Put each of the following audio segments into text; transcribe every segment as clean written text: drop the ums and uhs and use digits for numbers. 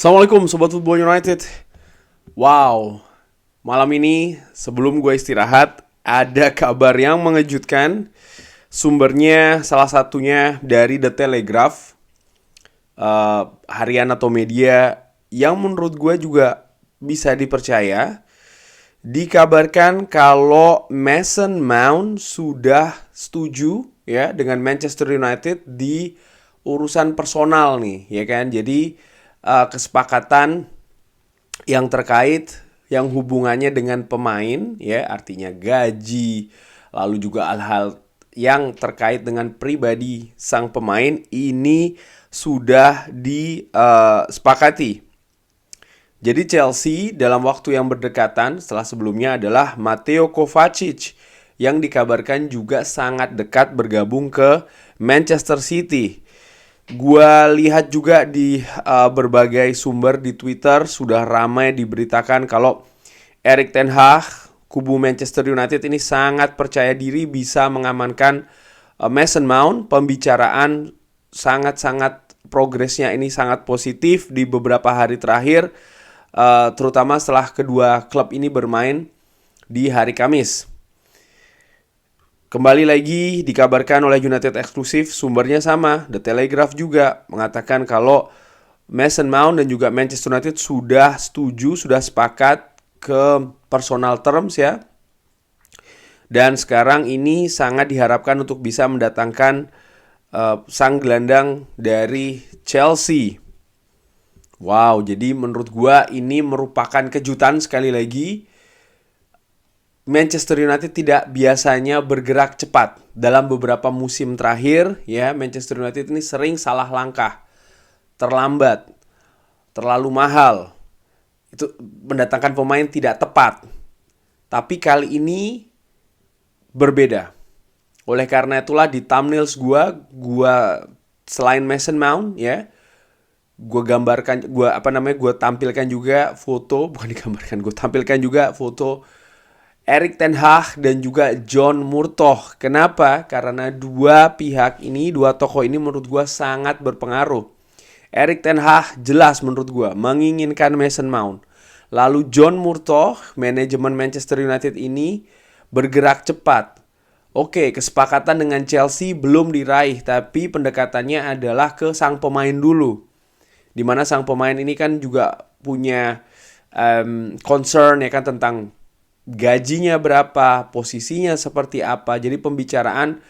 Assalamualaikum Sobat Football United. Wow, malam ini sebelum gue istirahat ada kabar yang mengejutkan. Sumbernya salah satunya dari The Telegraph, harian atau media yang menurut gue juga bisa dipercaya. Dikabarkan kalau Mason Mount sudah setuju ya dengan Manchester United di urusan personal nih, ya kan? Jadi kesepakatan yang terkait yang hubungannya dengan pemain ya, artinya gaji, lalu juga hal-hal yang terkait dengan pribadi sang pemain ini sudah disepakati. Jadi Chelsea dalam waktu yang berdekatan setelah sebelumnya adalah Mateo Kovacic yang dikabarkan juga sangat dekat bergabung ke Manchester City. Gua lihat juga di berbagai sumber di Twitter sudah ramai diberitakan kalau Erik ten Hag, kubu Manchester United ini sangat percaya diri bisa mengamankan Mason Mount. Pembicaraan sangat-sangat progresnya ini sangat positif di beberapa hari terakhir, terutama setelah kedua klub ini bermain di hari Kamis. Kembali lagi dikabarkan oleh United eksklusif, sumbernya sama, The Telegraph juga mengatakan kalau Mason Mount dan juga Manchester United sudah setuju, sudah sepakat ke personal terms ya. Dan sekarang ini sangat diharapkan untuk bisa mendatangkan sang gelandang dari Chelsea. Wow, jadi menurut gua ini merupakan kejutan sekali lagi. Manchester United tidak biasanya bergerak cepat. Dalam beberapa musim terakhir ya, Manchester United ini sering salah langkah, terlambat, terlalu mahal. Itu mendatangkan pemain tidak tepat. Tapi kali ini berbeda. Oleh karena itulah di thumbnails gua selain Mason Mount ya, gue tampilkan juga foto, bukan digambarkan, gue tampilkan juga foto Erik ten Hag dan juga John Murtough. Kenapa? Karena dua pihak ini, dua tokoh ini menurut gue sangat berpengaruh. Erik ten Hag jelas menurut gue menginginkan Mason Mount. Lalu John Murtough, manajemen Manchester United ini bergerak cepat. Oke, kesepakatan dengan Chelsea belum diraih, tapi pendekatannya adalah ke sang pemain dulu. Dimana sang pemain ini kan juga punya concern ya kan tentang gajinya berapa, posisinya seperti apa. Jadi pembicaraan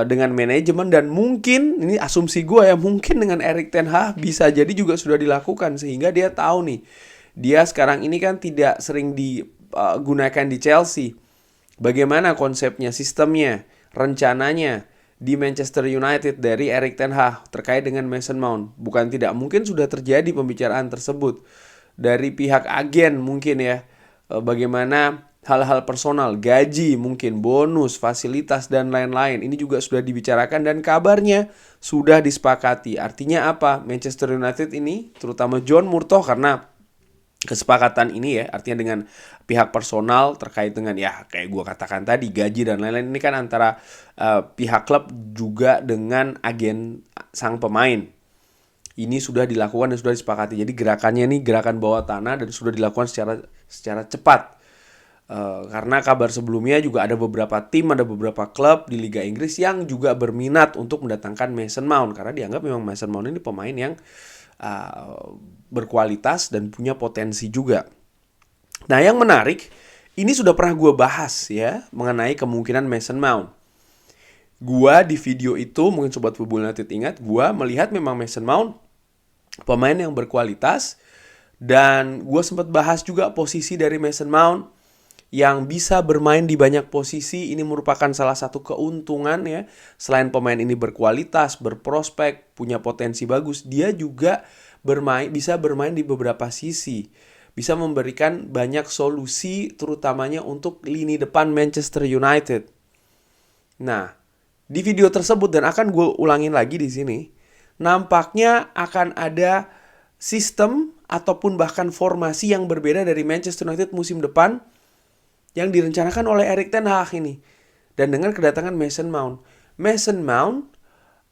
dengan manajemen dan mungkin, ini asumsi gue ya, mungkin dengan Erik ten Hag bisa jadi juga sudah dilakukan. Sehingga dia tahu nih, dia sekarang ini kan tidak sering digunakan di Chelsea. Bagaimana konsepnya, sistemnya, rencananya di Manchester United dari Erik ten Hag terkait dengan Mason Mount. Bukan tidak, mungkin sudah terjadi pembicaraan tersebut. Dari pihak agen mungkin ya, bagaimana hal-hal personal, gaji, mungkin bonus, fasilitas, dan lain-lain. Ini juga sudah dibicarakan dan kabarnya sudah disepakati. Artinya apa? Manchester United ini, terutama John Murtough, karena kesepakatan ini ya, artinya dengan pihak personal terkait dengan ya kayak gue katakan tadi, gaji dan lain-lain. Ini kan antara pihak klub juga dengan agen sang pemain. Ini sudah dilakukan dan sudah disepakati. Jadi gerakannya ini gerakan bawah tanah dan sudah dilakukan secara cepat. Karena kabar sebelumnya juga ada beberapa tim, ada beberapa klub di Liga Inggris yang juga berminat untuk mendatangkan Mason Mount. Karena dianggap memang Mason Mount ini pemain yang berkualitas dan punya potensi juga. Nah, yang menarik, ini sudah pernah gue bahas ya, mengenai kemungkinan Mason Mount. Gua di video itu, mungkin Sobat Football United ingat, gua melihat memang Mason Mount pemain yang berkualitas. Dan gue sempat bahas juga posisi dari Mason Mount yang bisa bermain di banyak posisi. Ini merupakan salah satu keuntungan ya. Selain pemain ini berkualitas, berprospek, punya potensi bagus, dia juga bisa bermain di beberapa sisi. Bisa memberikan banyak solusi terutamanya untuk lini depan Manchester United. Nah, di video tersebut dan akan gue ulangin lagi di sini, nampaknya akan ada sistem ataupun bahkan formasi yang berbeda dari Manchester United musim depan yang direncanakan oleh Erik ten Hag ini. Dan dengan kedatangan Mason Mount. Mason Mount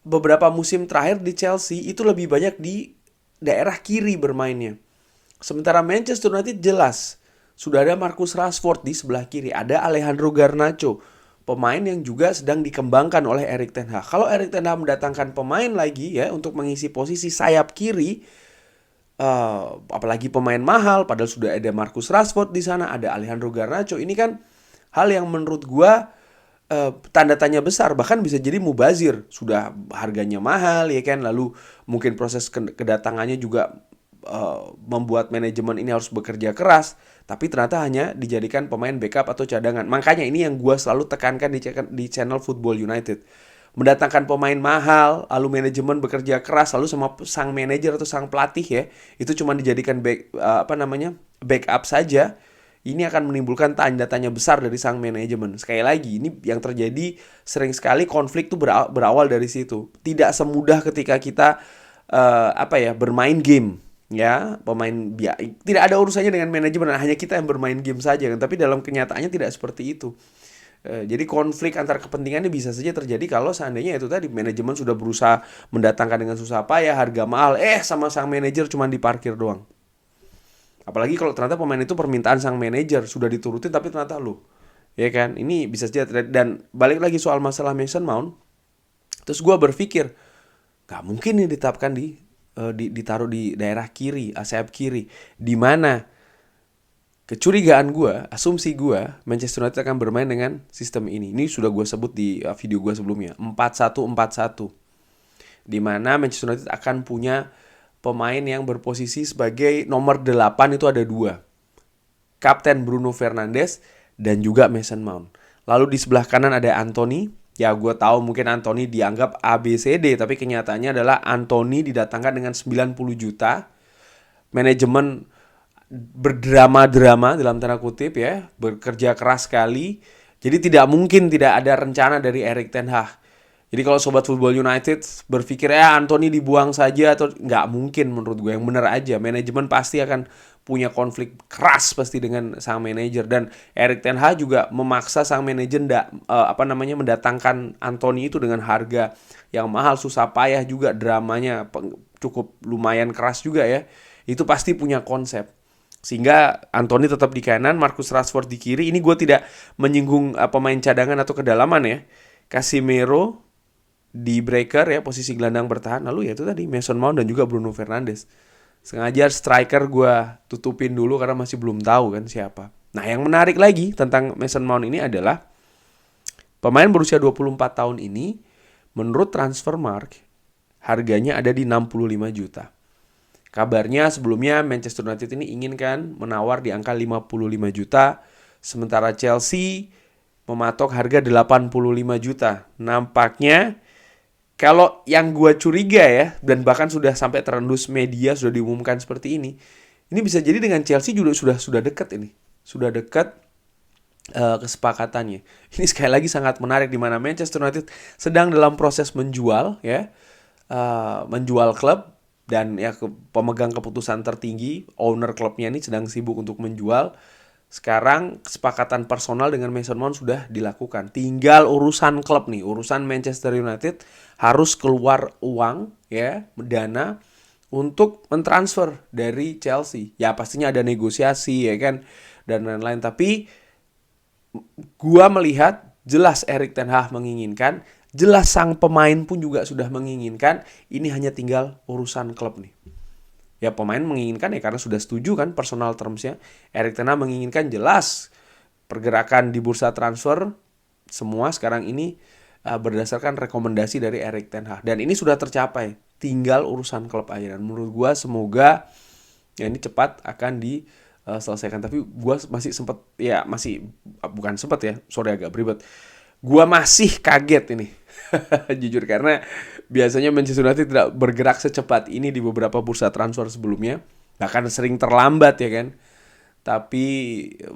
beberapa musim terakhir di Chelsea itu lebih banyak daerah kiri bermainnya. Sementara Manchester United jelas sudah ada Marcus Rashford di sebelah kiri, ada Alejandro Garnacho, pemain yang juga sedang dikembangkan oleh Erik ten Hag. Kalau Erik ten Hag mendatangkan pemain lagi ya untuk mengisi posisi sayap kiri, apalagi pemain mahal, padahal sudah ada Marcus Rashford di sana, ada Alejandro Garnacho. Ini kan hal yang menurut gua tanda tanya besar, bahkan bisa jadi mubazir. Sudah harganya mahal ya kan, lalu mungkin proses kedatangannya juga membuat manajemen ini harus bekerja keras, tapi ternyata hanya dijadikan pemain backup atau cadangan. Makanya ini yang gue selalu tekankan di channel Football United. Mendatangkan pemain mahal, lalu manajemen bekerja keras, lalu sama sang manajer atau sang pelatih ya, itu cuma dijadikan backup saja. Ini akan menimbulkan tanda tanya besar dari sang manajemen. Sekali lagi, ini yang terjadi sering sekali konflik tuh berawal dari situ. Tidak semudah ketika kita bermain game. Ya, tidak ada urusannya dengan manajemen, hanya kita yang bermain game saja kan. Tapi dalam kenyataannya tidak seperti itu. Jadi konflik antar kepentingannya bisa saja terjadi kalau seandainya itu tadi manajemen sudah berusaha mendatangkan dengan susah payah, harga mahal, sama sang manajer cuma diparkir doang. Apalagi kalau ternyata pemain itu permintaan sang manajer sudah diturutin tapi ternyata ya kan, ini bisa saja. Dan balik lagi soal masalah Mason Mount, terus gue berpikir gak mungkin nih ditetapkan ditaruh di daerah kiri, sayap kiri, di mana kecurigaan gue, asumsi gue, Manchester United akan bermain dengan sistem ini. Ini sudah gue sebut di video gue sebelumnya, 4-1-4-1. Di mana Manchester United akan punya pemain yang berposisi sebagai nomor 8 itu ada 2. Kapten Bruno Fernandes dan juga Mason Mount. Lalu di sebelah kanan ada Anthony. Ya gue tahu mungkin Anthony dianggap ABCD, tapi kenyataannya adalah Anthony didatangkan dengan 90 juta. Manajemen berdrama-drama dalam tanda kutip ya, bekerja keras sekali. Jadi tidak mungkin tidak ada rencana dari Erik ten Hag. Jadi kalau Sobat Football United berpikir Anthony dibuang saja, atau nggak mungkin menurut gue. Yang benar aja, manajemen pasti akan punya konflik keras pasti dengan sang manajer. Dan Erik ten Hag juga memaksa sang manajer mendatangkan Anthony itu dengan harga yang mahal, susah payah juga, dramanya cukup lumayan keras juga ya. Itu pasti punya konsep. Sehingga Anthony tetap di kanan, Marcus Rashford di kiri. Ini gue tidak menyinggung pemain cadangan atau kedalaman ya. Casemiro di breaker ya, posisi gelandang bertahan. Lalu ya itu tadi Mason Mount dan juga Bruno Fernandes. Sengaja striker gue tutupin dulu karena masih belum tahu kan siapa. Nah yang menarik lagi tentang Mason Mount ini adalah pemain berusia 24 tahun ini menurut Transfermarkt harganya ada di 65 juta. Kabarnya sebelumnya Manchester United ini inginkan menawar di angka 55 juta. Sementara Chelsea mematok harga 85 juta. Nampaknya kalau yang gue curiga ya, dan bahkan sudah sampai terendus media, sudah diumumkan seperti ini bisa jadi dengan Chelsea juga sudah dekat ini. Sudah dekat kesepakatannya. Ini sekali lagi sangat menarik di mana Manchester United sedang dalam proses menjual ya. Menjual klub. Dan ya pemegang keputusan tertinggi, owner klubnya ini sedang sibuk untuk menjual. Sekarang kesepakatan personal dengan Mason Mount sudah dilakukan. Tinggal urusan klub nih, urusan Manchester United harus keluar uang ya, dana untuk mentransfer dari Chelsea. Ya pastinya ada negosiasi ya kan dan lain-lain, tapi gua melihat jelas Erik ten Hag menginginkan, jelas sang pemain pun juga sudah menginginkan. Ini hanya tinggal urusan klub nih. Ya pemain menginginkan ya karena sudah setuju kan personal terms-nya. Erik ten Hag menginginkan, jelas pergerakan di bursa transfer semua sekarang ini berdasarkan rekomendasi dari Erik ten Hag. Dan ini sudah tercapai. Tinggal urusan klub aja. Dan menurut gue semoga ya ini cepat akan diselesaikan. Tapi gue masih sempat ya bukan sempat ya. Sorry agak beribet. Gue masih kaget ini. Jujur karena biasanya Manchester United tidak bergerak secepat ini di beberapa bursa transfer sebelumnya. Bahkan sering terlambat ya kan. Tapi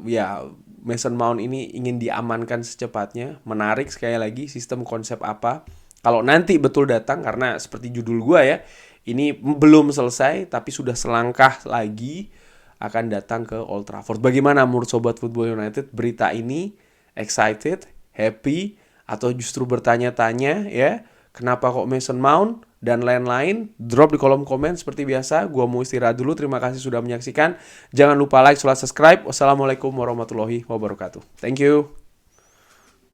ya Mason Mount ini ingin diamankan secepatnya. Menarik sekali lagi sistem konsep apa. Kalau nanti betul datang, karena seperti judul gue ya, ini belum selesai tapi sudah selangkah lagi akan datang ke Old Trafford. Bagaimana menurut Sobat Football United berita ini? Excited? Happy? Atau justru bertanya-tanya ya, kenapa kok Mason Mount? dan lain-lain, drop di kolom komen seperti biasa. Gua mau istirahat dulu. Terima kasih sudah menyaksikan. Jangan lupa like, subscribe. Wassalamualaikum warahmatullahi wabarakatuh. Thank you.